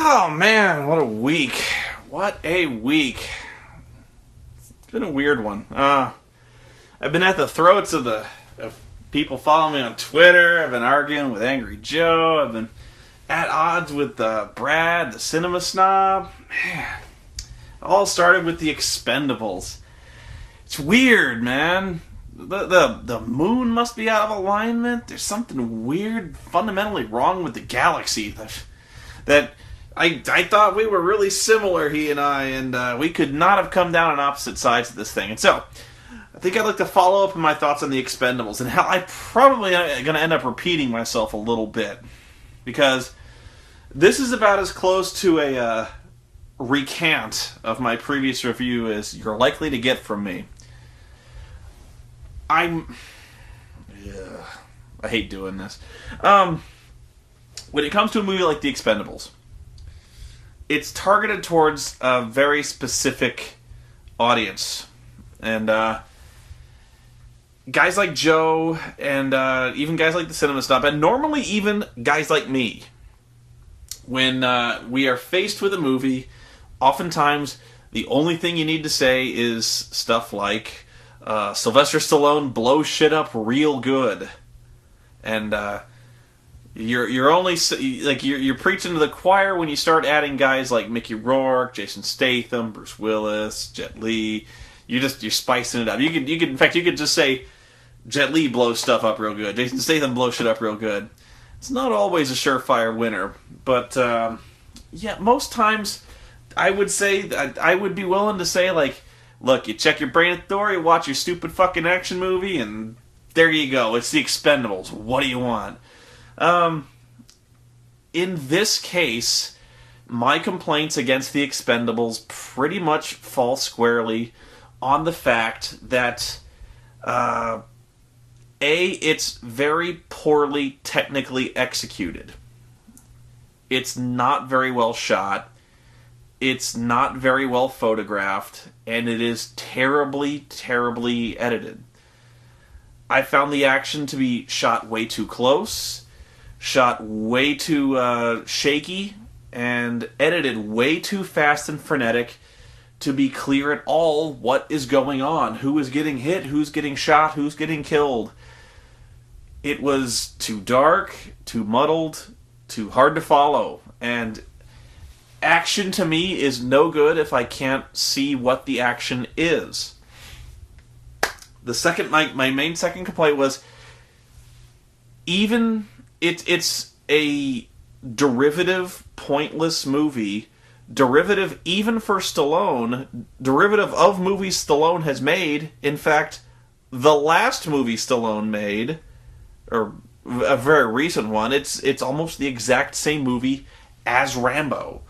Oh man, what a week. What a week. It's been a weird one. I've been at the throats of people following me on Twitter. I've been arguing with Angry Joe. I've been at odds with Brad, the cinema snob. Man, it all started with the Expendables. It's weird, man. The moon must be out of alignment. There's something weird, fundamentally wrong with the galaxy that I thought we were really similar, he and I, and we could not have come down on opposite sides of this thing. And so, I think I'd like to follow up on my thoughts on the Expendables, and how I probably am going to end up repeating myself a little bit, because this is about as close to a recant of my previous review as you're likely to get from me. I hate doing this. When it comes to a movie like The Expendables, it's targeted towards a very specific audience. And guys like Joe, and even guys like the Cinema Snob, and normally even guys like me, when we are faced with a movie, oftentimes the only thing you need to say is stuff like, Sylvester Stallone blows shit up real good. And you're only like you're preaching to the choir when you start adding guys like Mickey Rourke, Jason Statham, Bruce Willis, Jet Li. You're spicing it up. You could in fact you could just say Jet Li blows stuff up real good. Jason Statham blows shit up real good. It's not always a surefire winner, but yeah, most times I would say I would be willing to say, like, look, you check your brain at the door, you watch your stupid fucking action movie, and there you go. It's The Expendables. What do you want? In this case, my complaints against The Expendables pretty much fall squarely on the fact that, it's very poorly technically executed. It's not very well shot. It's not very well photographed, and it is terribly, terribly edited. I found the action to be shot way too close, shot way too shaky, and edited way too fast and frenetic to be clear at all what is going on, who is getting hit, who's getting shot, who's getting killed. It was too dark, too muddled, too hard to follow, and action to me is no good if I can't see what the action is. My main second complaint was, even it's a derivative, pointless movie, derivative even for Stallone, derivative of movies Stallone has made. In fact, the last movie Stallone made, or a very recent one, it's almost the exact same movie as Rambo,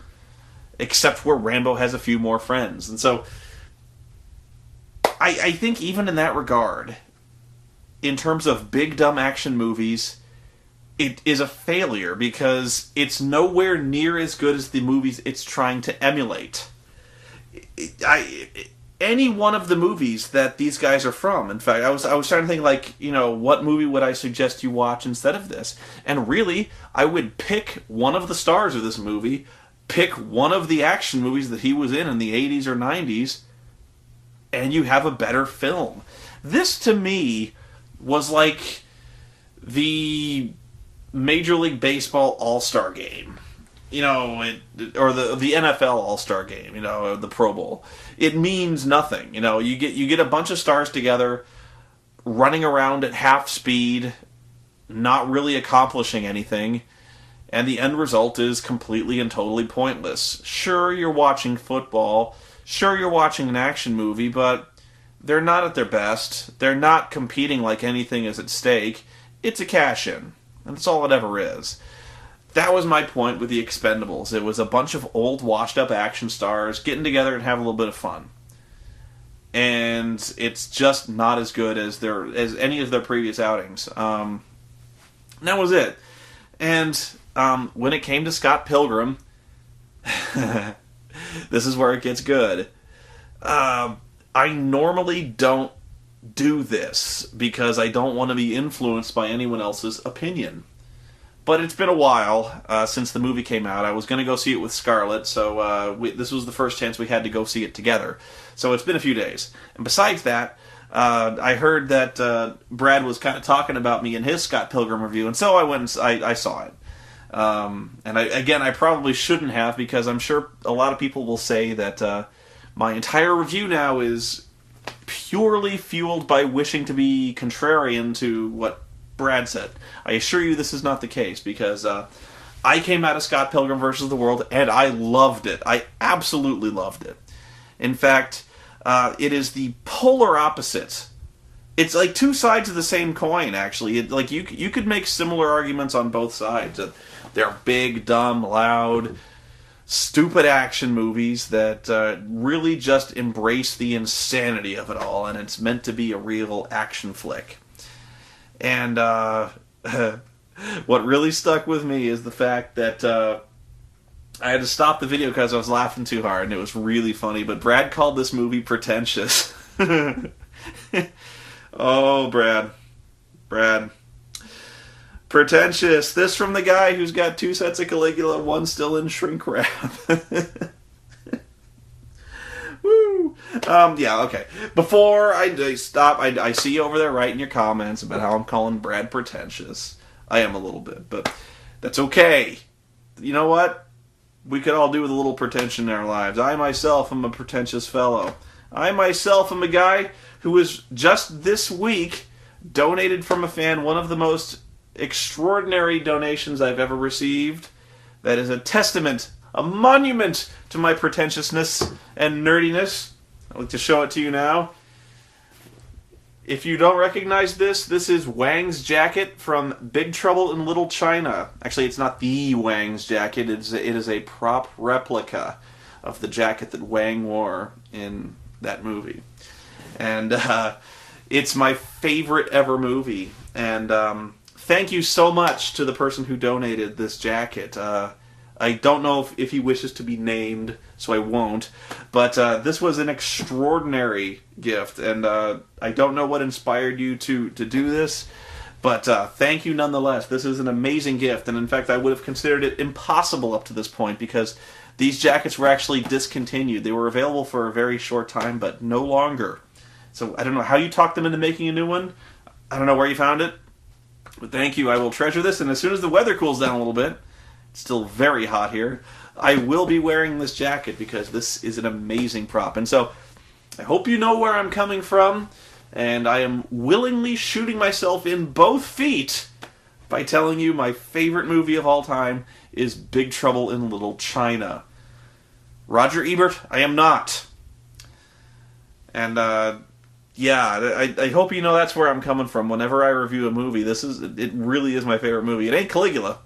except where Rambo has a few more friends. And so, I think even in that regard, in terms of big dumb action movies, it is a failure, because it's nowhere near as good as the movies it's trying to emulate. Any one of the movies that these guys are from, in fact, I was trying to think, like, what movie would I suggest you watch instead of this? And really, I would pick one of the stars of this movie, pick one of the action movies that he was in the 80s or 90s, and you have a better film. This, to me, was like the Major League Baseball All-Star Game. Or the NFL All-Star Game, the Pro Bowl. It means nothing. You get a bunch of stars together, running around at half speed, not really accomplishing anything, and the end result is completely and totally pointless. Sure, you're watching football. Sure, you're watching an action movie, but they're not at their best. They're not competing like anything is at stake. It's a cash-in. And that's all it ever is. That was my point with The Expendables. It was a bunch of old, washed-up action stars getting together and having a little bit of fun. And it's just not as good as any of their previous outings. And that was it. And when it came to Scott Pilgrim, this is where it gets good. I normally don't do this because I don't want to be influenced by anyone else's opinion. But it's been a while since the movie came out. I was going to go see it with Scarlett, so this was the first chance we had to go see it together. So it's been a few days. And besides that, I heard that Brad was kind of talking about me in his Scott Pilgrim review, and so I went and I saw it. And I probably shouldn't have, because I'm sure a lot of people will say that my entire review now is purely fueled by wishing to be contrarian to what Brad said. I assure you this is not the case, because I came out of Scott Pilgrim vs. the World and I loved it. I absolutely loved it. In fact, it is the polar opposite. It's like two sides of the same coin, actually. You could make similar arguments on both sides. They're big, dumb, loud, stupid action movies that really just embrace the insanity of it all, and it's meant to be a real action flick. And what really stuck with me is the fact that I had to stop the video because I was laughing too hard, and it was really funny, but Brad called this movie pretentious. Oh, Brad. Pretentious. This from the guy who's got 2 sets of Caligula, one still in shrink wrap. Woo! Yeah, okay. Before I stop, I see you over there writing your comments about how I'm calling Brad pretentious. I am a little bit, but that's okay. You know what? We could all do with a little pretension in our lives. I myself am a pretentious fellow. I myself am a guy who was just this week donated from a fan one of the most extraordinary donations I've ever received. That is a testament, a monument to my pretentiousness and nerdiness. I'd like to show it to you now. If you don't recognize this, this is Wang's jacket from Big Trouble in Little China. Actually, it's not the Wang's jacket. It is a prop replica of the jacket that Wang wore in that movie. And it's my favorite ever movie. And thank you so much to the person who donated this jacket. I don't know if he wishes to be named, so I won't. But this was an extraordinary gift, and I don't know what inspired you to do this, but thank you nonetheless. This is an amazing gift, and in fact, I would have considered it impossible up to this point, because these jackets were actually discontinued. They were available for a very short time, but no longer. So I don't know how you talked them into making a new one. I don't know where you found it, but thank you. I will treasure this, and as soon as the weather cools down a little bit, it's still very hot here, I will be wearing this jacket because this is an amazing prop. And so I hope you know where I'm coming from, and I am willingly shooting myself in both feet by telling you my favorite movie of all time is Big Trouble in Little China. Roger Ebert, I am not. And yeah, I hope you know that's where I'm coming from. Whenever I review a movie, it really is my favorite movie. It ain't Caligula.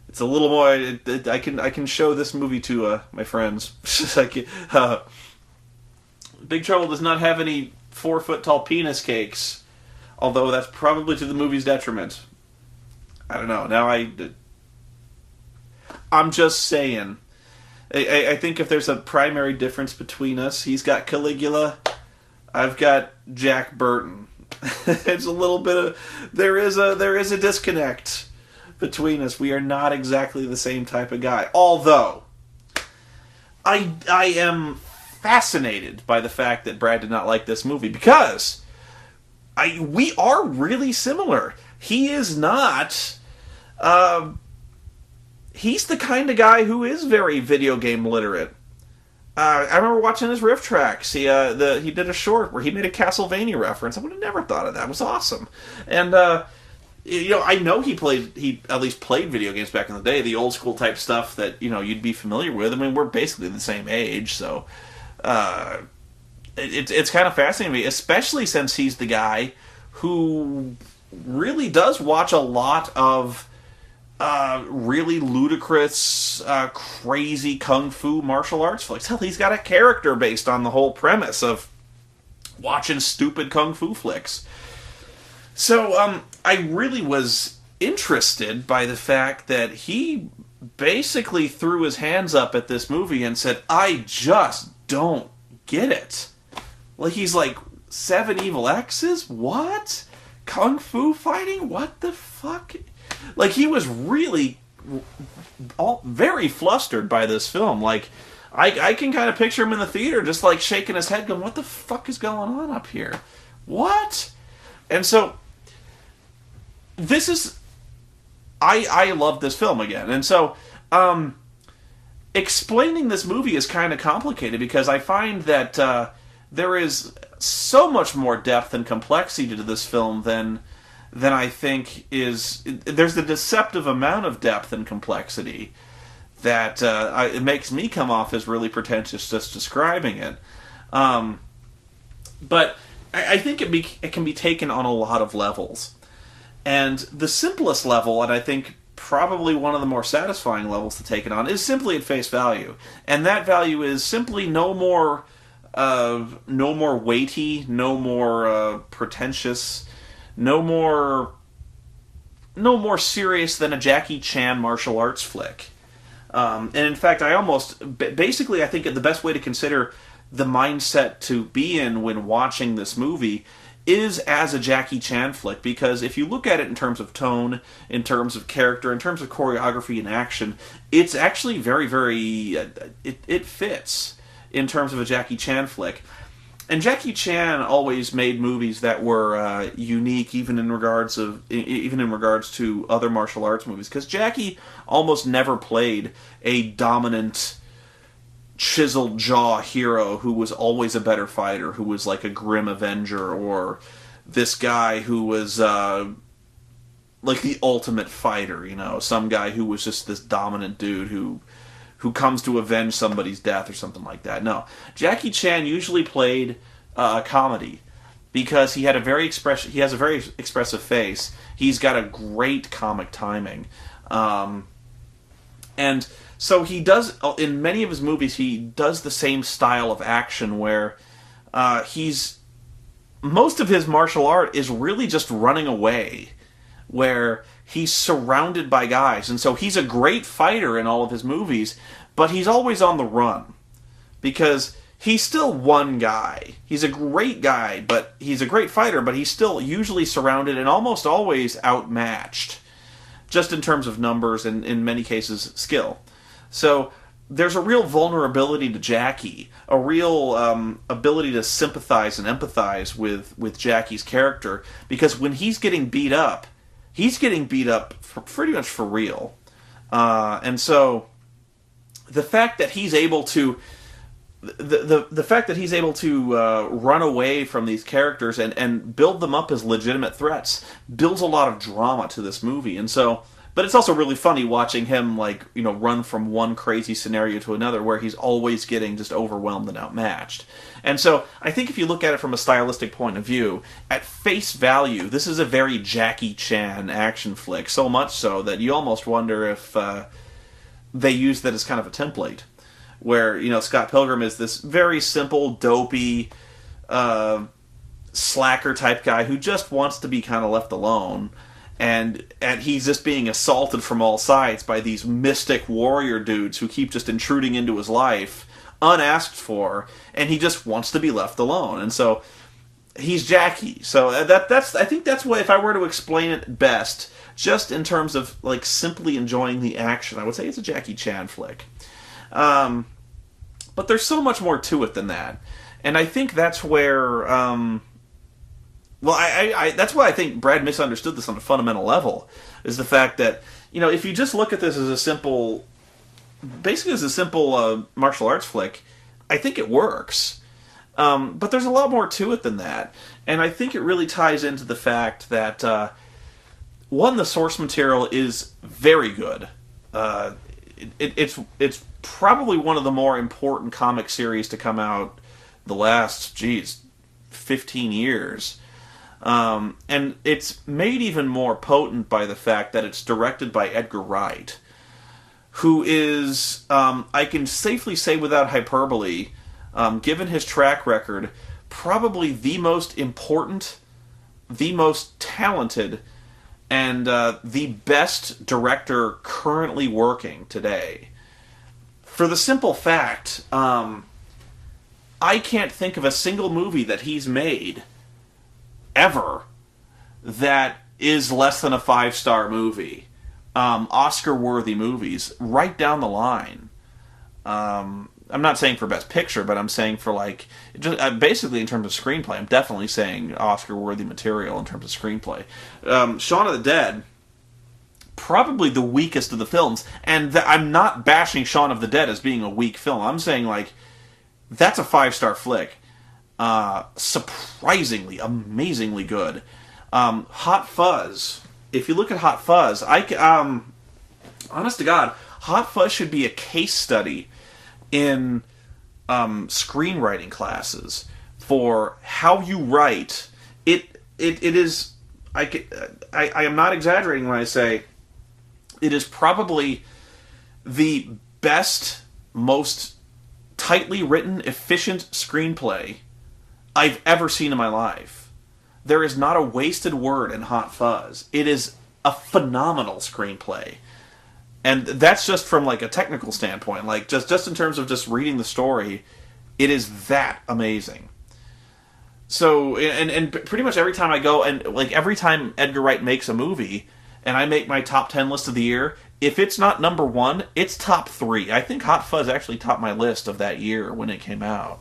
It's a little more. I can show this movie to my friends. Big Trouble does not have any 4-foot-tall penis cakes, although that's probably to the movie's detriment. I don't know. Now I'm just saying. I think if there's a primary difference between us, he's got Caligula, I've got Jack Burton. It's a little bit of there is a disconnect between us. We are not exactly the same type of guy. Although, I am fascinated by the fact that Brad did not like this movie, because we are really similar. He is not. He's the kind of guy who is very video game literate. I remember watching his riff tracks. He did a short where he made a Castlevania reference. I would have never thought of that. It was awesome. And I know he at least played video games back in the day, the old school type stuff that you'd be familiar with. I mean, we're basically the same age, so it's kind of fascinating to me, especially since he's the guy who really does watch a lot of really ludicrous, crazy kung fu martial arts flicks. Hell, he's got a character based on the whole premise of watching stupid kung fu flicks. So, I really was interested by the fact that he basically threw his hands up at this movie and said, I just don't get it. Like, he's like, 7 Evil X's? What? Kung fu fighting? What the fuck? Like, he was really very flustered by this film. Like, I can kind of picture him in the theater just, like, shaking his head going, what the fuck is going on up here? What? And so, this is... I love this film again. And so, explaining this movie is kind of complicated because I find that there is so much more depth and complexity to this film than I think is... There's a deceptive amount of depth and complexity that it makes me come off as really pretentious just describing it. But I think it can be taken on a lot of levels. And the simplest level, and I think probably one of the more satisfying levels to take it on, is simply at face value. And that value is simply no more weighty, no more pretentious, no more serious than a Jackie Chan martial arts flick. And in fact, I think the best way to consider the mindset to be in when watching this movie is as a Jackie Chan flick, because if you look at it in terms of tone, in terms of character, in terms of choreography and action, it's actually very, very... it fits in terms of a Jackie Chan flick. And Jackie Chan always made movies that were unique, even in regards to other martial arts movies, because Jackie almost never played a dominant, chiseled jaw hero who was always a better fighter, who was like a grim avenger, or this guy who was like the ultimate fighter, some guy who was just this dominant dude who comes to avenge somebody's death or something like that. No, Jackie Chan usually played comedy because he has a very expressive face. He's got a great comic timing, and so he does, in many of his movies, he does the same style of action where most of his martial art is really just running away, where he's surrounded by guys. And so he's a great fighter in all of his movies, but he's always on the run, because he's still one guy. He's a great guy, but he's a great fighter, but he's still usually surrounded and almost always outmatched, just in terms of numbers and, in many cases, skill. So there's a real vulnerability to Jackie, a real ability to sympathize and empathize with Jackie's character, because when he's getting beat up pretty much for real. And so the fact that he's able to run away from these characters and build them up as legitimate threats builds a lot of drama to this movie. And so, but it's also really funny watching him run from one crazy scenario to another where he's always getting just overwhelmed and outmatched. And so I think if you look at it from a stylistic point of view, at face value, this is a very Jackie Chan action flick, so much so that you almost wonder if they use that as kind of a template, where Scott Pilgrim is this very simple, dopey, slacker type guy who just wants to be kind of left alone, and he's just being assaulted from all sides by these mystic warrior dudes who keep just intruding into his life unasked for, and he just wants to be left alone. And so he's Jackie. So I think that's what, if I were to explain it best, just in terms of simply enjoying the action, I would say it's a Jackie Chan flick. But there's so much more to it than that, and I think that's where, that's why I think Brad misunderstood this on a fundamental level, is the fact that if you just look at this as a simple martial arts flick, I think it works. But there's a lot more to it than that, and I think it really ties into the fact that one, the source material is very good. It's probably one of the more important comic series to come out the last 15 years. And it's made even more potent by the fact that it's directed by Edgar Wright, who is, I can safely say without hyperbole, given his track record, probably the most important, the most talented, and the best director currently working today. For the simple fact, I can't think of a single movie that he's made ever that is less than a 5-star movie. Oscar-worthy movies right down the line. I'm not saying for Best Picture, but I'm saying for like just basically in terms of screenplay. I'm definitely saying Oscar-worthy material in terms of screenplay. Shaun of the Dead, probably the weakest of the films, and I'm not bashing Shaun of the Dead as being a weak film. I'm saying like that's a 5-star flick, surprisingly, amazingly good. Hot Fuzz. If you look at Hot Fuzz, honest to God, Hot Fuzz should be a case study in screenwriting classes for how you write. It is. I am not exaggerating when I say it is probably the best, most tightly written, efficient screenplay I've ever seen in my life. There is not a wasted word in Hot Fuzz. It is a phenomenal screenplay. And that's just from like a technical standpoint. Like just in terms of just reading the story, it is that amazing. So, and pretty much every time I go, and like every time Edgar Wright makes a movie, and I make my top 10 list of the year, if it's not number 1, it's top 3. I think Hot Fuzz actually topped my list of that year when it came out.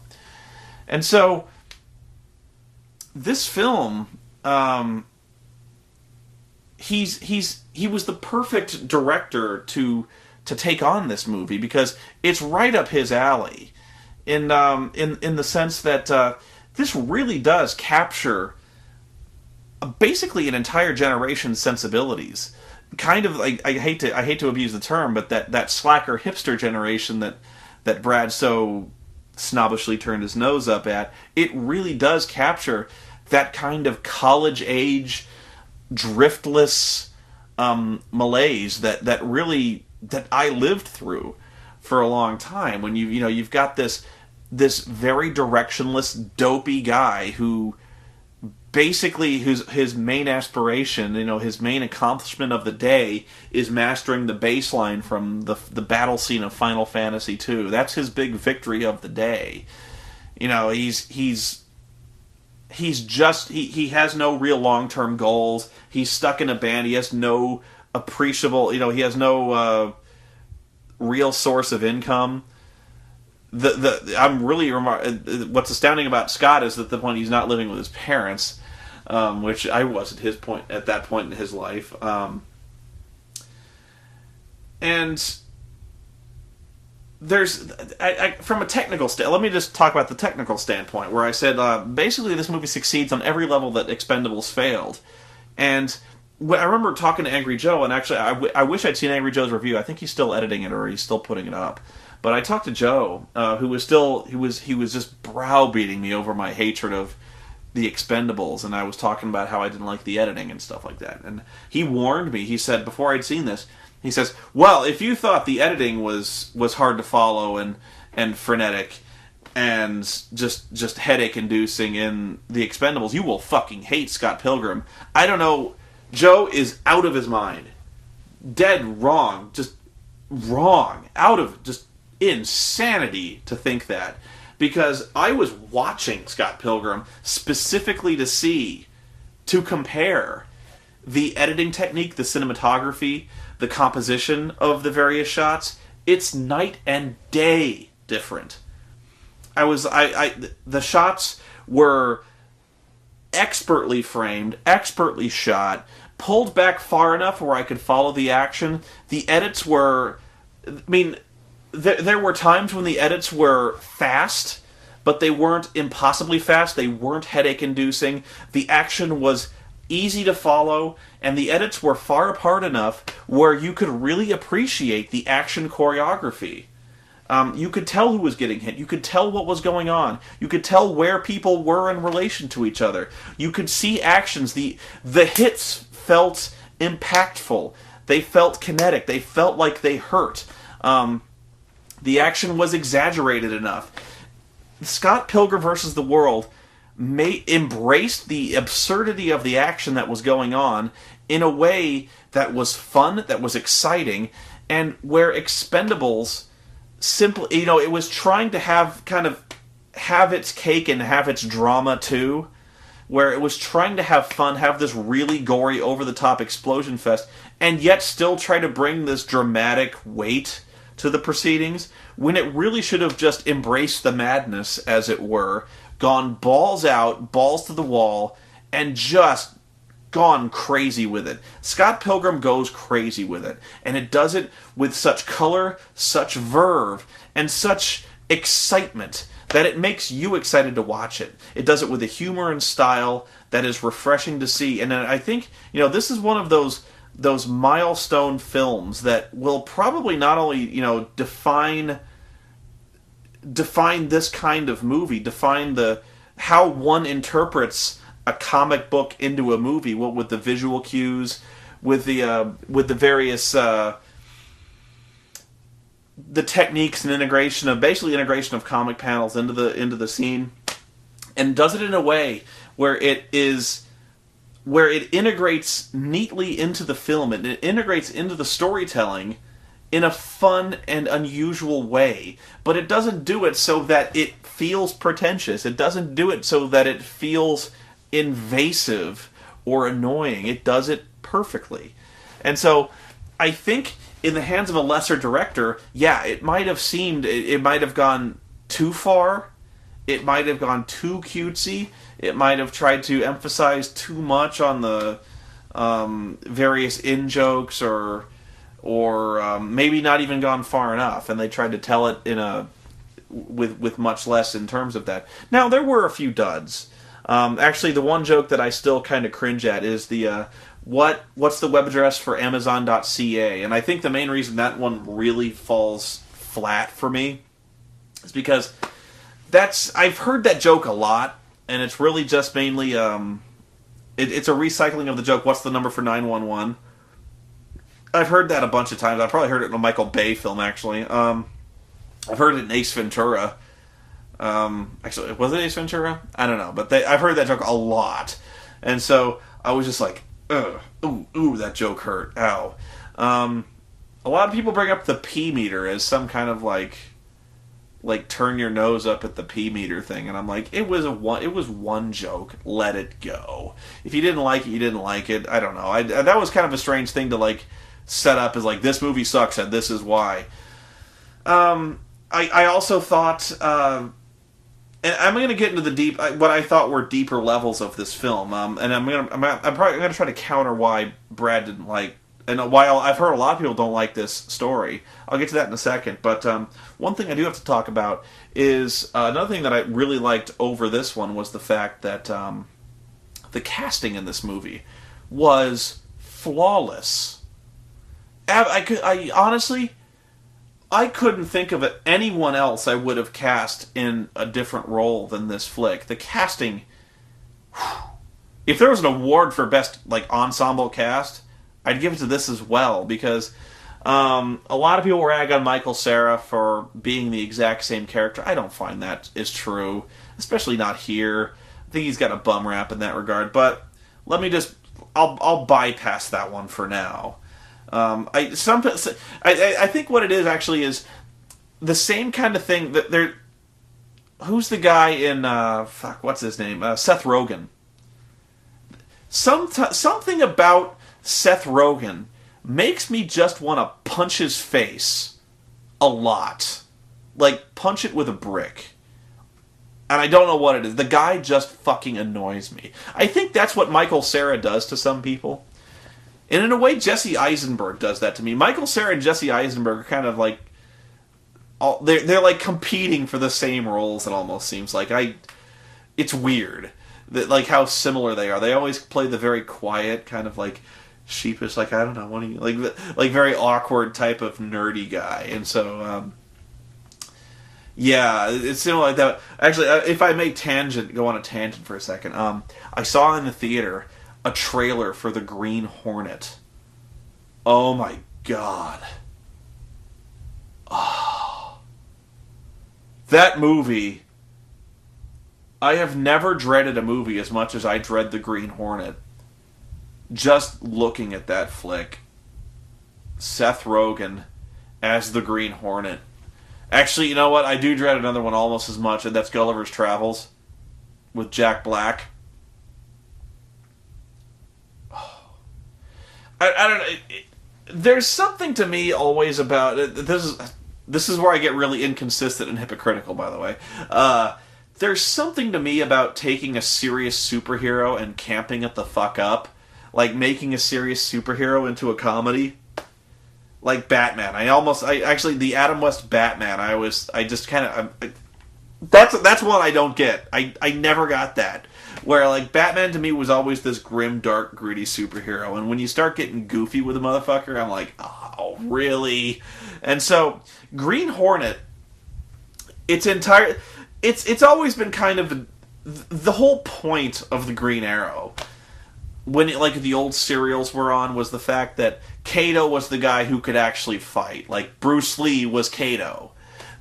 And so, this film, he was the perfect director to take on this movie because it's right up his alley, in the sense that this really does capture basically an entire generation's sensibilities. Kind of like I hate to abuse the term, but that slacker hipster generation that Brad so snobbishly turned his nose up at, it really does capture that kind of college age driftless malaise that I lived through for a long time. When you've got this very directionless, dopey guy who basically his main aspiration, his main accomplishment of the day is mastering the bass line from the battle scene of Final Fantasy II. That's his big victory of the day. He has no real long-term goals. He's stuck in a band. He has no appreciable, he has no real source of income. What's astounding about Scott is that he's not living with his parents, which I was at that point in his life. And there's, from a technical let me just talk about the technical standpoint, where I said basically this movie succeeds on every level that Expendables failed. And I remember talking to Angry Joe, and actually I wish I'd seen Angry Joe's review. I think he's still editing it, or he's still putting it up. But I talked to Joe, who was just browbeating me over my hatred of the Expendables, and I was talking about how I didn't like the editing and stuff like that. And he warned me. He said, before I'd seen this, he says, well, if you thought the editing was hard to follow and frenetic and just headache-inducing in the Expendables, you will fucking hate Scott Pilgrim. I don't know. Joe is out of his mind. Dead wrong. Just wrong. Out of just insanity to think that. Because I was watching Scott Pilgrim specifically to compare the editing technique, the cinematography, the composition of the various shots. It's night and day different. The shots were expertly framed, expertly shot, pulled back far enough where I could follow the action. The edits were, there were times when the edits were fast, but they weren't impossibly fast. They weren't headache-inducing. The action was easy to follow, and the edits were far apart enough where you could really appreciate the action choreography. You could tell who was getting hit. You could tell what was going on. You could tell where people were in relation to each other. You could see actions. The hits felt impactful. They felt kinetic. They felt like they hurt. The action was exaggerated enough. Scott Pilgrim vs. the World embraced the absurdity of the action that was going on in a way that was fun, that was exciting, and where Expendables simply, it was trying to have its cake and have its drama too. where it was trying to have fun, have this really gory, over-the-top explosion fest, and yet still try to bring this dramatic weight to the proceedings, when it really should have just embraced the madness, as it were, gone balls out, balls to the wall, and just gone crazy with it. Scott Pilgrim goes crazy with it, and it does it with such color, such verve, and such excitement that it makes you excited to watch it. It does it with a humor and style that is refreshing to see, and I think, this is one of those milestone films that will probably not only, define this kind of movie, define how one interprets a comic book into a movie, with the visual cues, with the various the techniques and integration of comic panels into the scene, and does it in a way where it integrates neatly into the film, and it integrates into the storytelling in a fun and unusual way. But it doesn't do it so that it feels pretentious. It doesn't do it so that it feels invasive or annoying. It does it perfectly. And so I think in the hands of a lesser director, it might have gone too far. It might have gone too cutesy. It might have tried to emphasize too much on the various in-jokes, or maybe not even gone far enough, and they tried to tell it with much less in terms of that. Now, there were a few duds. Actually, the one joke that I still kind of cringe at is the what's the web address for Amazon.ca? And I think the main reason that one really falls flat for me is because I've heard that joke a lot, and it's really just mainly it's a recycling of the joke, what's the number for 911? I've heard that a bunch of times. I've probably heard it in a Michael Bay film, actually. I've heard it in Ace Ventura. Actually, was it Ace Ventura? I don't know, but I've heard that joke a lot, and so I was just like, ugh, ooh, that joke hurt, ow. A lot of people bring up the pee meter as some kind of like turn your nose up at the pee meter thing, and I'm like, it was one joke, let it go. If you didn't like it, you didn't like it. I don't know. That was kind of a strange thing to set up as this movie sucks and this is why. I also thought, and I'm going to get into what I thought were deeper levels of this film, and I'm probably going to try to counter why Brad didn't like, and why I've heard a lot of people don't like this story. I'll get to that in a second, but one thing I do have to talk about is another thing that I really liked over this one was the fact that the casting in this movie was flawless. I honestly, I couldn't think of anyone else I would have cast in a different role than this flick. The casting, if there was an award for best ensemble cast, I'd give it to this as well, because a lot of people rag on Michael Cera for being the exact same character. I don't find that is true, especially not here. I think he's got a bum rap in that regard, but I'll bypass that one for now. I think what it is actually is the same kind of thing that there. Who's the guy in what's his name? Seth Rogen. Something about Seth Rogen makes me just want to punch his face a lot, punch it with a brick. And I don't know what it is. The guy just fucking annoys me. I think that's what Michael Cera does to some people. And in a way, Jesse Eisenberg does that to me. Michael Cera and Jesse Eisenberg are kind of they're competing for the same roles. It almost seems like it's weird that how similar they are. They always play the very quiet, kind of sheepish, I don't know, what do you very awkward type of nerdy guy. And so, yeah, it's similar like that. Actually, if I may go on a tangent for a second, I saw in the theater a trailer for The Green Hornet. Oh my god. Oh. That movie, I have never dreaded a movie as much as I dread The Green Hornet. Just looking at that flick. Seth Rogen as the Green Hornet. Actually, you know what? I do dread another one almost as much, and that's Gulliver's Travels with Jack Black. I don't know. There's something to me always about this is where I get really inconsistent and hypocritical. By the way, there's something to me about taking a serious superhero and camping it the fuck up, like making a serious superhero into a comedy. Like Batman, I actually the Adam West Batman. That's one I don't get. I never got that. Where like Batman to me was always this grim, dark, gritty superhero, and when you start getting goofy with a motherfucker, I'm like, oh, really? And so Green Hornet, it's always been kind of the whole point of the Green Arrow. When like the old serials were on, was the fact that Kato was the guy who could actually fight. Like Bruce Lee was Kato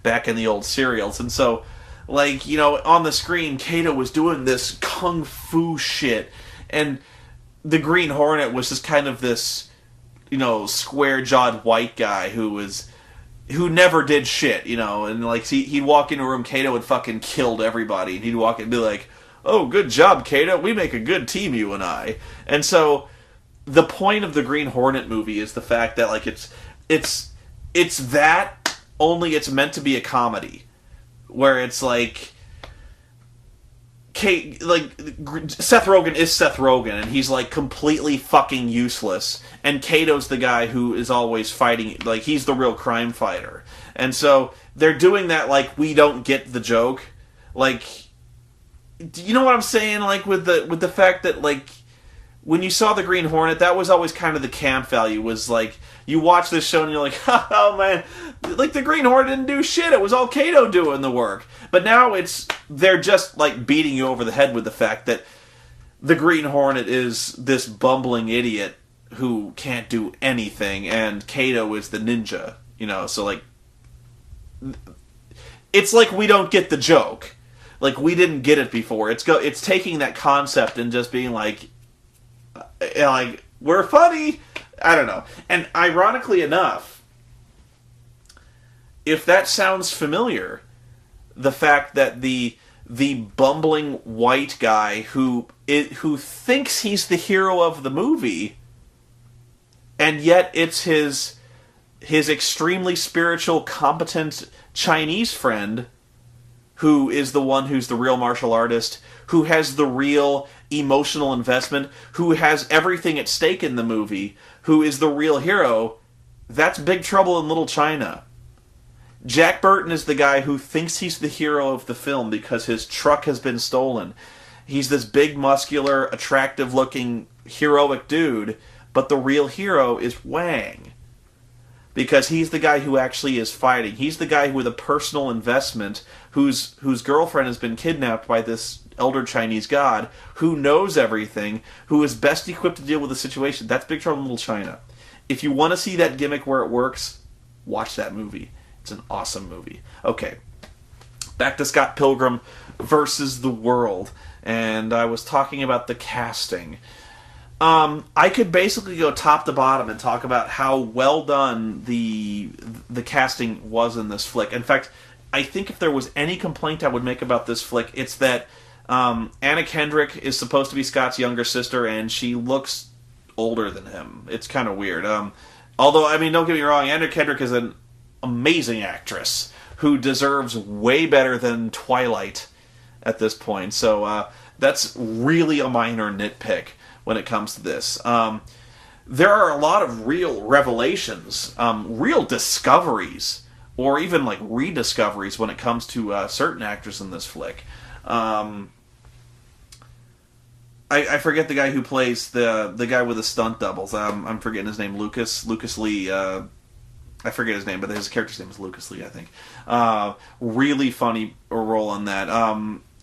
back in the old serials, and so like, you know, on the screen, Kato was doing this kung fu shit, and the Green Hornet was just kind of this, you know, square-jawed white guy who never did shit, you know, and like he'd walk into a room, Kato would fucking killed everybody, and he'd walk in and be like, "Oh, good job, Kato. We make a good team, you and I." And so the point of the Green Hornet movie is the fact that like it's that, only it's meant to be a comedy. Where it's like, Seth Rogen is Seth Rogen, and he's like completely fucking useless. And Kato's the guy who is always fighting, like he's the real crime fighter. And so they're doing that like we don't get the joke. Like, you know what I'm saying? Like with the fact that like when you saw the Green Hornet, that was always kind of the camp value. Was like you watch this show and you're like, oh man, like the Green Hornet didn't do shit. It was all Kato doing the work. But now they're just like beating you over the head with the fact that the Green Hornet is this bumbling idiot who can't do anything, and Kato is the ninja. You know, so like it's like we don't get the joke. Like we didn't get it before. It's taking that concept and just being like we're funny. I don't know. And ironically enough, if that sounds familiar, the fact that the bumbling white guy who thinks he's the hero of the movie, and yet it's his extremely spiritual, competent Chinese friend who is the one who's the real martial artist, who has the real emotional investment, who has everything at stake in the movie, who is the real hero, that's Big Trouble in Little China. Jack Burton is the guy who thinks he's the hero of the film because his truck has been stolen. He's this big, muscular, attractive-looking, heroic dude, but the real hero is Wang. Because he's the guy who actually is fighting. He's the guy with a personal investment whose girlfriend has been kidnapped by this elder Chinese god who knows everything, who is best equipped to deal with the situation. That's Big Trouble in Little China. If you want to see that gimmick where it works, watch that movie. It's an awesome movie. Okay, back to Scott Pilgrim versus the World. And I was talking about the casting. I could basically go top to bottom and talk about how well done the casting was in this flick. In fact, I think if there was any complaint I would make about this flick, it's that Anna Kendrick is supposed to be Scott's younger sister, and she looks older than him. It's kind of weird. Although, I mean, don't get me wrong, Anna Kendrick is an amazing actress who deserves way better than Twilight at this point. So that's really a minor nitpick when it comes to this. There are a lot of real revelations, real discoveries, or even like rediscoveries when it comes to certain actors in this flick. I forget the guy who plays the guy with the stunt doubles. I'm forgetting his name. Lucas Lee. I forget his name, but his character's name is Lucas Lee, I think. Really funny role in that.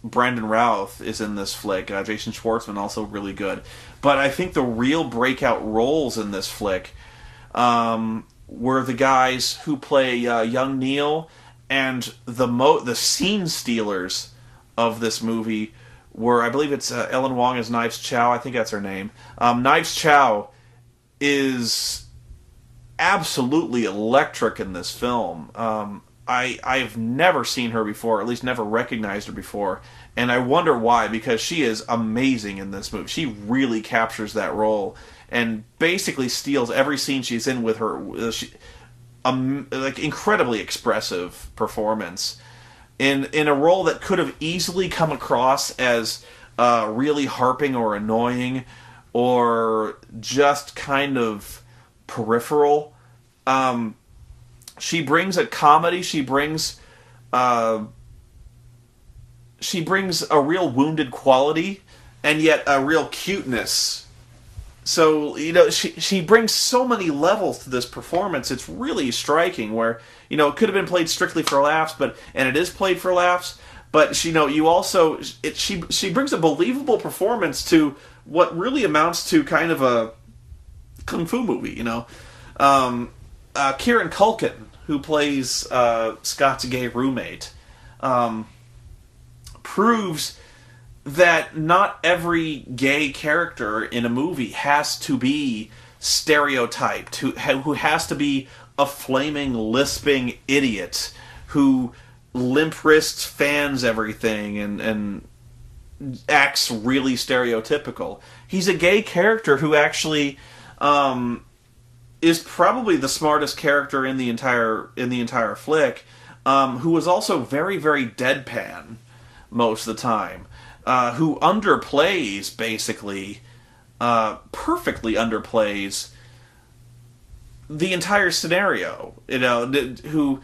Brandon Routh is in this flick. Jason Schwartzman also really good. But I think the real breakout roles in this flick were the guys who play young Neil, and the scene stealers of this movie were, I believe it's Ellen Wong as Knives Chow. I think that's her name. Knives Chow is absolutely electric in this film. I've never seen her before, or at least never recognized her before, and I wonder why, because she is amazing in this movie. She really captures that role, and basically steals every scene she's in with her like incredibly expressive performance in a role that could have easily come across as really harping or annoying or just kind of peripheral. She brings a comedy. She brings a real wounded quality, and yet a real cuteness. So, she brings so many levels to this performance. It's really striking. Where it could have been played strictly for laughs, and it is played for laughs. But she brings a believable performance to what really amounts to kind of a kung fu movie. Kieran Culkin, who plays Scott's gay roommate, proves that not every gay character in a movie has to be stereotyped, who has to be a flaming, lisping idiot who limp wrists fans everything and acts really stereotypical. He's a gay character who actually is probably the smartest character in the entire flick, who is also very, very deadpan most of the time, who underplays, basically, perfectly underplays the entire scenario, who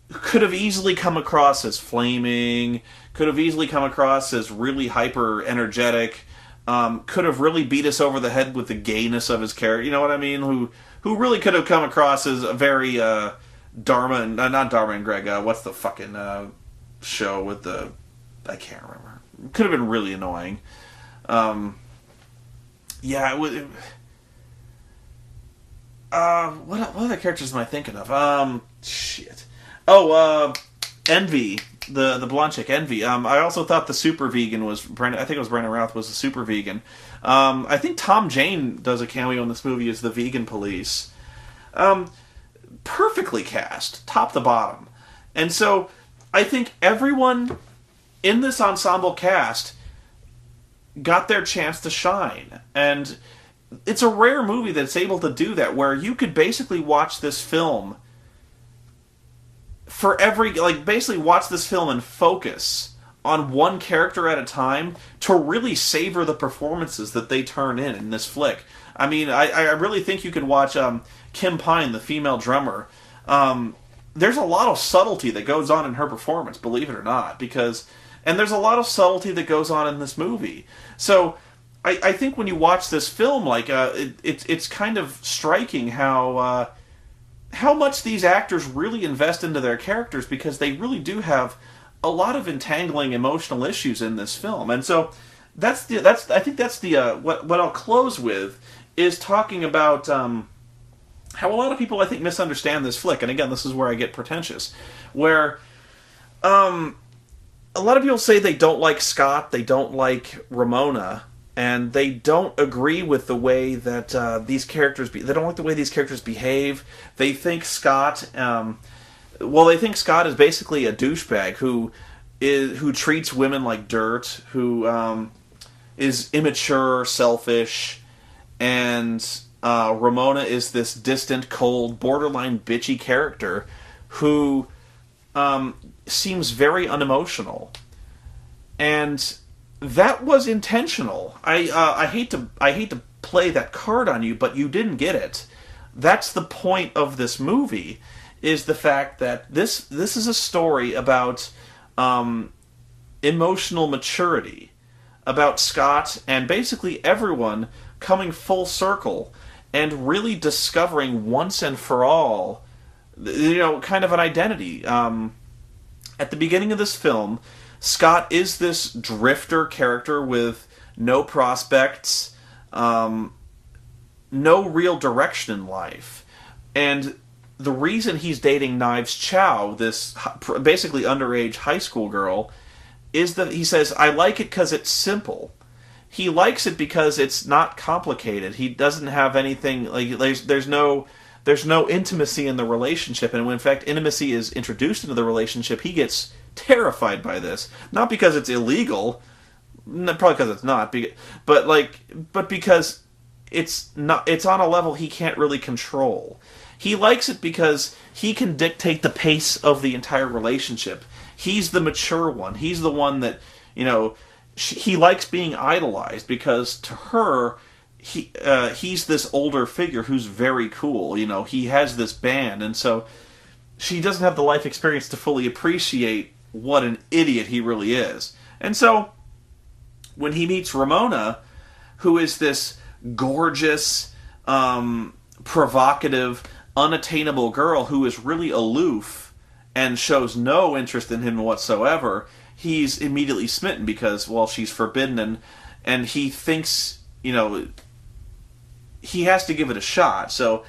could have easily come across as flaming, could have easily come across as really hyper-energetic, could have really beat us over the head with the gayness of his character, you know what I mean? Who really could have come across as a very, not Dharma and Greg, what's the fucking show with the... I can't remember. Could have been really annoying. What other characters am I thinking of? Shit. Envy, the blonde chick, Envy. I also thought the super vegan was Brandon. I think it was Brandon Routh was the super vegan. I think Tom Jane does a cameo in this movie as the vegan police. Perfectly cast, top to bottom, and so I think everyone in this ensemble cast got their chance to shine, and it's a rare movie that's able to do that, where you could basically watch this film basically watch this film and focus on one character at a time to really savor the performances that they turn in this flick. I mean, I really think you could watch Kim Pine, the female drummer. There's a lot of subtlety that goes on in her performance, believe it or not, and there's a lot of subtlety that goes on in this movie. So I think when you watch this film, it's kind of striking how much these actors really invest into their characters, because they really do have a lot of entangling emotional issues in this film. And so I think that's what I'll close with is talking about how a lot of people, I think, misunderstand this flick. And again, this is where I get pretentious, where a lot of people say they don't like Scott, they don't like Ramona, and they don't agree with the way that these characters they don't like the way these characters behave. They think Scott is basically a douchebag who treats women like dirt, who is immature, selfish, and Ramona is this distant, cold, borderline bitchy character who seems very unemotional, and that was intentional. I hate to play that card on you, but you didn't get it. That's the point of this movie, is the fact that this is a story about emotional maturity, about Scott and basically everyone coming full circle and really discovering once and for all, kind of an identity. At the beginning of this film, Scott is this drifter character with no prospects, no real direction in life. And the reason he's dating Knives Chow, this basically underage high school girl, is that he says, I like it because it's simple. He likes it because it's not complicated. He doesn't have anything, there's no intimacy in the relationship, and when in fact intimacy is introduced into the relationship, he gets terrified by this. Not because it's illegal, probably because it's not, but because it's on a level he can't really control. He likes it because he can dictate the pace of the entire relationship. He's the mature one. He's the one that, he likes being idolized because to her, he's this older figure who's very cool. He has this band, and so she doesn't have the life experience to fully appreciate what an idiot he really is. And so when he meets Ramona, who is this gorgeous, provocative, unattainable girl who is really aloof and shows no interest in him whatsoever, he's immediately smitten because, well, she's forbidden, and he thinks, he has to give it a shot. So,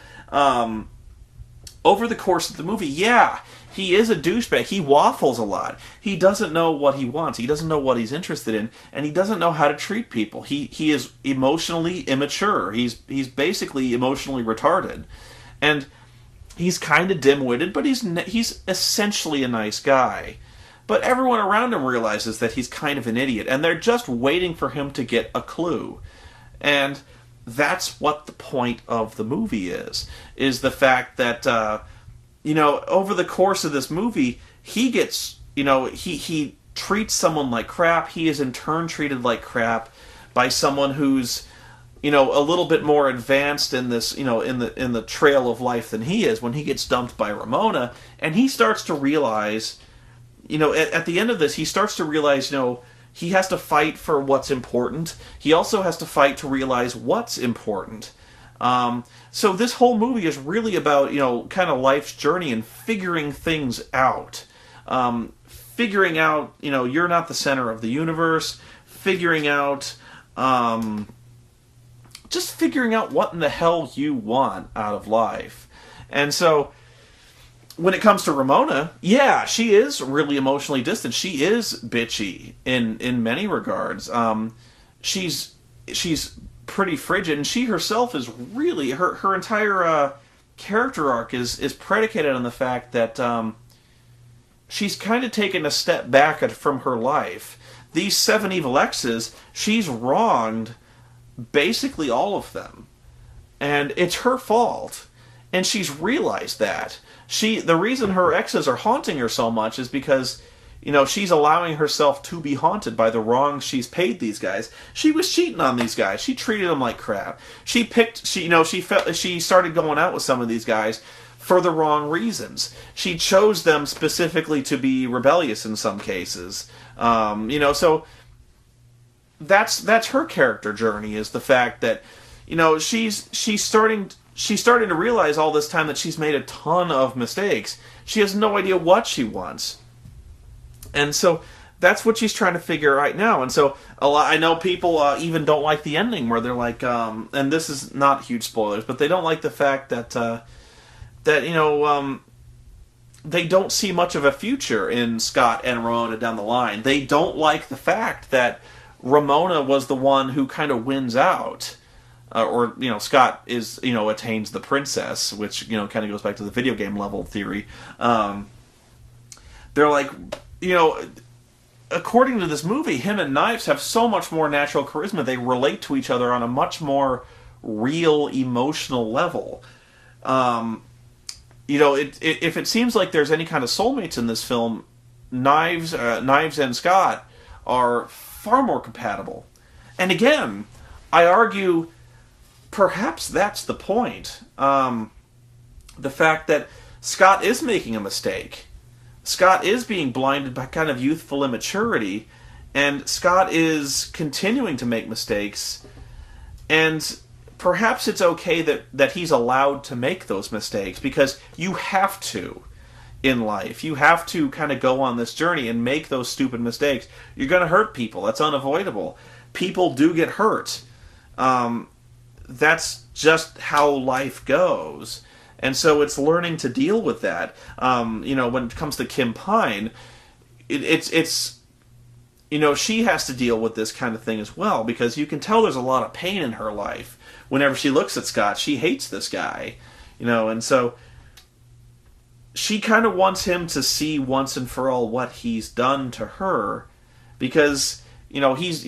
over the course of the movie, yeah, he is a douchebag. He waffles a lot. He doesn't know what he wants. He doesn't know what he's interested in, and he doesn't know how to treat people. He is emotionally immature. He's basically emotionally retarded, and he's kind of dim-witted, but he's essentially a nice guy. But everyone around him realizes that he's kind of an idiot, and they're just waiting for him to get a clue. And that's what the point of the movie is the fact that, over the course of this movie, he gets, he treats someone like crap. He is in turn treated like crap by someone who's, a little bit more advanced in this, in the trail of life than he is when he gets dumped by Ramona. And he starts to realize, at the end of this, he starts to realize, he has to fight for what's important. He also has to fight to realize what's important. So this whole movie is really about, kind of life's journey and figuring things out. Figuring out, you're not the center of the universe. Figuring out, just figuring out what in the hell you want out of life. And so, when it comes to Ramona, yeah, she is really emotionally distant. She is bitchy in many regards. She's pretty frigid, and she herself is really her entire character arc is predicated on the fact that she's kind of taken a step back from her life. These 7 evil exes, she's wronged basically all of them, and it's her fault, and she's realized that. The reason her exes are haunting her so much is because, she's allowing herself to be haunted by the wrongs she's paid these guys. She was cheating on these guys. She treated them like crap. She started going out with some of these guys for the wrong reasons. She chose them specifically to be rebellious in some cases. So that's her character journey, is the fact that, she's starting to realize all this time that she's made a ton of mistakes. She has no idea what she wants. And so that's what she's trying to figure out right now. And so I know people even don't like the ending where they're like, and this is not huge spoilers, but they don't like the fact that they don't see much of a future in Scott and Ramona down the line. They don't like the fact that Ramona was the one who kind of wins out. Scott attains the princess, which, kind of goes back to the video game level theory. They're like, according to this movie, him and Knives have so much more natural charisma. They relate to each other on a much more real emotional level. If it seems like there's any kind of soulmates in this film, Knives and Scott are far more compatible. And again, I argue, perhaps that's the point. The fact that Scott is making a mistake. Scott is being blinded by kind of youthful immaturity, and Scott is continuing to make mistakes, and perhaps it's okay that he's allowed to make those mistakes, because you have to in life. You have to kind of go on this journey and make those stupid mistakes. You're going to hurt people. That's unavoidable. People do get hurt. That's just how life goes. And so it's learning to deal with that. When it comes to Kim Pine, it's she has to deal with this kind of thing as well, because you can tell there's a lot of pain in her life. Whenever she looks at Scott, she hates this guy, and so she kind of wants him to see once and for all what he's done to her, because he's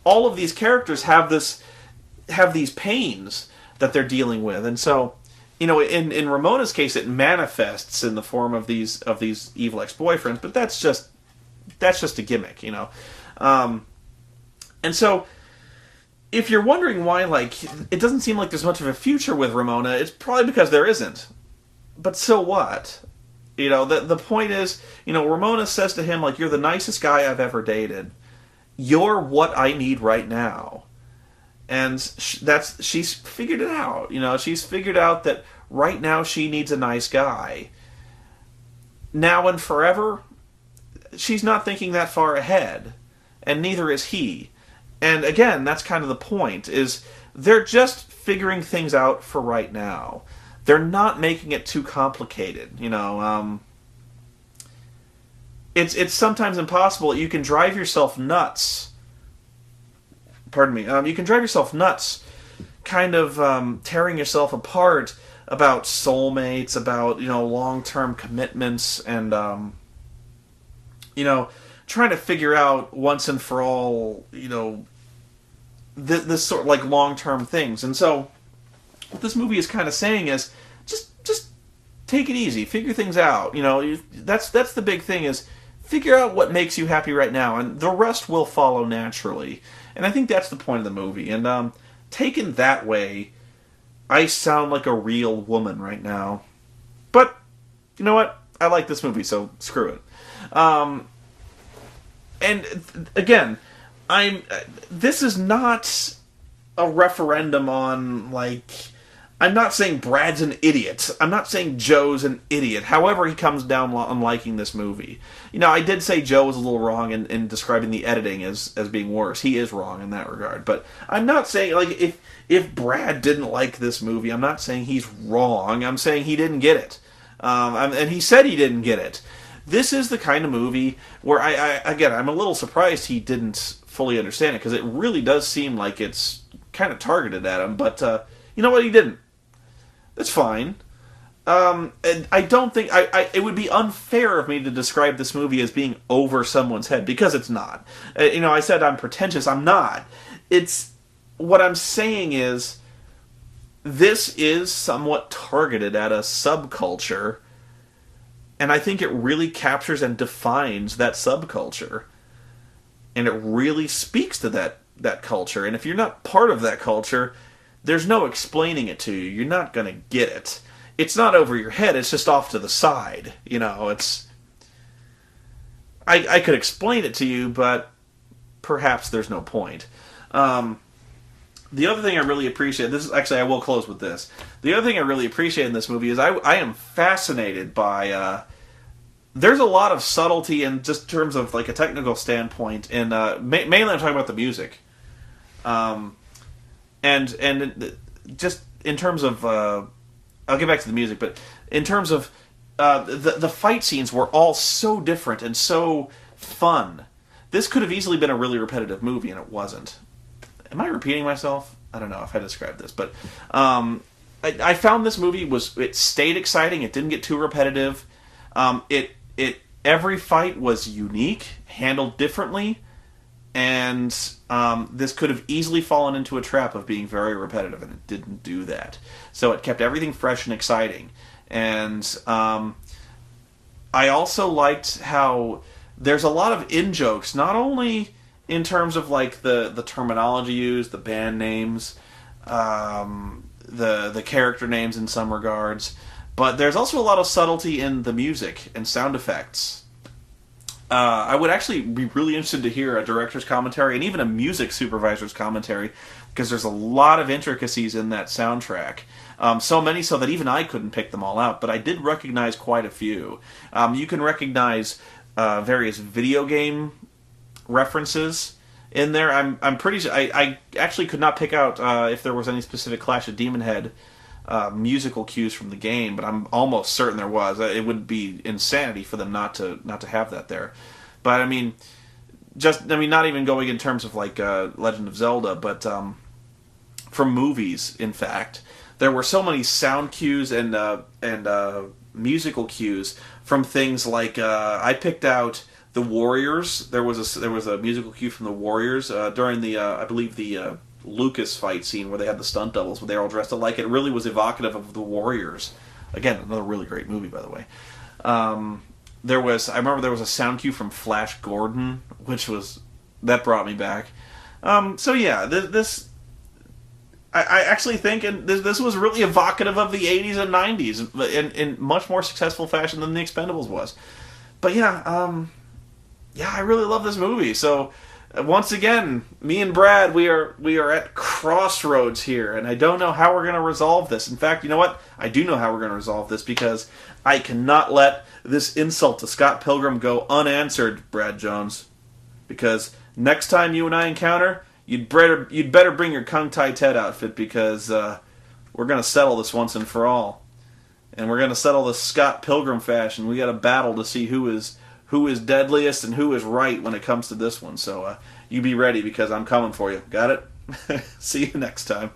all of these characters have this have these pains that they're dealing with, and so, in Ramona's case, it manifests in the form of these evil ex-boyfriends, but that's just a gimmick, and so, if you're wondering why, it doesn't seem like there's much of a future with Ramona, it's probably because there isn't. But so what? The point is, Ramona says to him, you're the nicest guy I've ever dated. You're what I need right now. And she's figured it out. She's figured out that right now she needs a nice guy. Now and forever, she's not thinking that far ahead. And neither is he. And again, that's kind of the point, is they're just figuring things out for right now. They're not making it too complicated, It's sometimes impossible. You can drive yourself nuts. Pardon me. You can drive yourself nuts, kind of tearing yourself apart about soulmates, about long-term commitments, and trying to figure out once and for all, this sort of long-term things. And so, what this movie is kind of saying is, just take it easy, figure things out. That's the big thing, is figure out what makes you happy right now, and the rest will follow naturally. And I think that's the point of the movie. And taken that way, I sound like a real woman right now. But you know what? I like this movie, so screw it. And again, this is not a referendum on, I'm not saying Brad's an idiot. I'm not saying Joe's an idiot. However he comes down on liking this movie. I did say Joe was a little wrong in describing the editing as being worse. He is wrong in that regard. But I'm not saying, if Brad didn't like this movie, I'm not saying he's wrong. I'm saying he didn't get it. And he said he didn't get it. This is the kind of movie where I'm a little surprised he didn't fully understand it, because it really does seem like it's kind of targeted at him. But you know what? He didn't. That's fine. And I don't think it would be unfair of me to describe this movie as being over someone's head, because it's not. I said I'm pretentious. I'm not. It's what I'm saying is, this is somewhat targeted at a subculture. And I think it really captures and defines that subculture. And it really speaks to that culture. And if you're not part of that culture, there's no explaining it to you. You're not going to get it. It's not over your head. It's just off to the side. It's... I could explain it to you, but perhaps there's no point. The other thing I really appreciate... I will close with this. The other thing I really appreciate in this movie is I am fascinated by... there's a lot of subtlety in just terms of a technical standpoint, and mainly I'm talking about the music. And just in terms of... I'll get back to the music, but in terms of... the fight scenes were all so different and so fun. This could have easily been a really repetitive movie, and it wasn't. Am I repeating myself? I don't know if I described this, but I found this movie it stayed exciting. It didn't get too repetitive. Every fight was unique, handled differently, and this could have easily fallen into a trap of being very repetitive, and it didn't do that. So it kept everything fresh and exciting. And I also liked how there's a lot of in-jokes, not only in terms of the terminology used, the band names, the character names in some regards, but there's also a lot of subtlety in the music and sound effects. I would actually be really interested to hear a director's commentary and even a music supervisor's commentary, because there's a lot of intricacies in that soundtrack. So many so that even I couldn't pick them all out, but I did recognize quite a few. You can recognize various video game references in there. I'm pretty sure... I actually could not pick out if there was any specific Clash of Demon Head musical cues from the game, but I'm almost certain there was. It would be insanity for them not to have that there. But not even going in terms of Legend of Zelda, but from movies, in fact, there were so many sound cues and musical cues from things like I picked out the Warriors. There was a musical cue from the Warriors during the I believe the Lucas fight scene where they had the stunt doubles, where they were all dressed alike. It really was evocative of the Warriors. Again, another really great movie, by the way. I remember there was a sound cue from Flash Gordon, that brought me back. So yeah, I actually think this was really evocative of the 80s and 90s in much more successful fashion than The Expendables was. But yeah, I really love this movie. So once again, me and Brad, we are at crossroads here, and I don't know how we're going to resolve this. In fact, you know what? I do know how we're going to resolve this, because I cannot let this insult to Scott Pilgrim go unanswered, Brad Jones. Because next time you and I encounter, you'd better bring your Kung Tai Ted outfit, because we're going to settle this once and for all. And we're going to settle this Scott Pilgrim fashion. We got a battle to see who is deadliest and who is right when it comes to this one. So you be ready, because I'm coming for you. Got it? See you next time.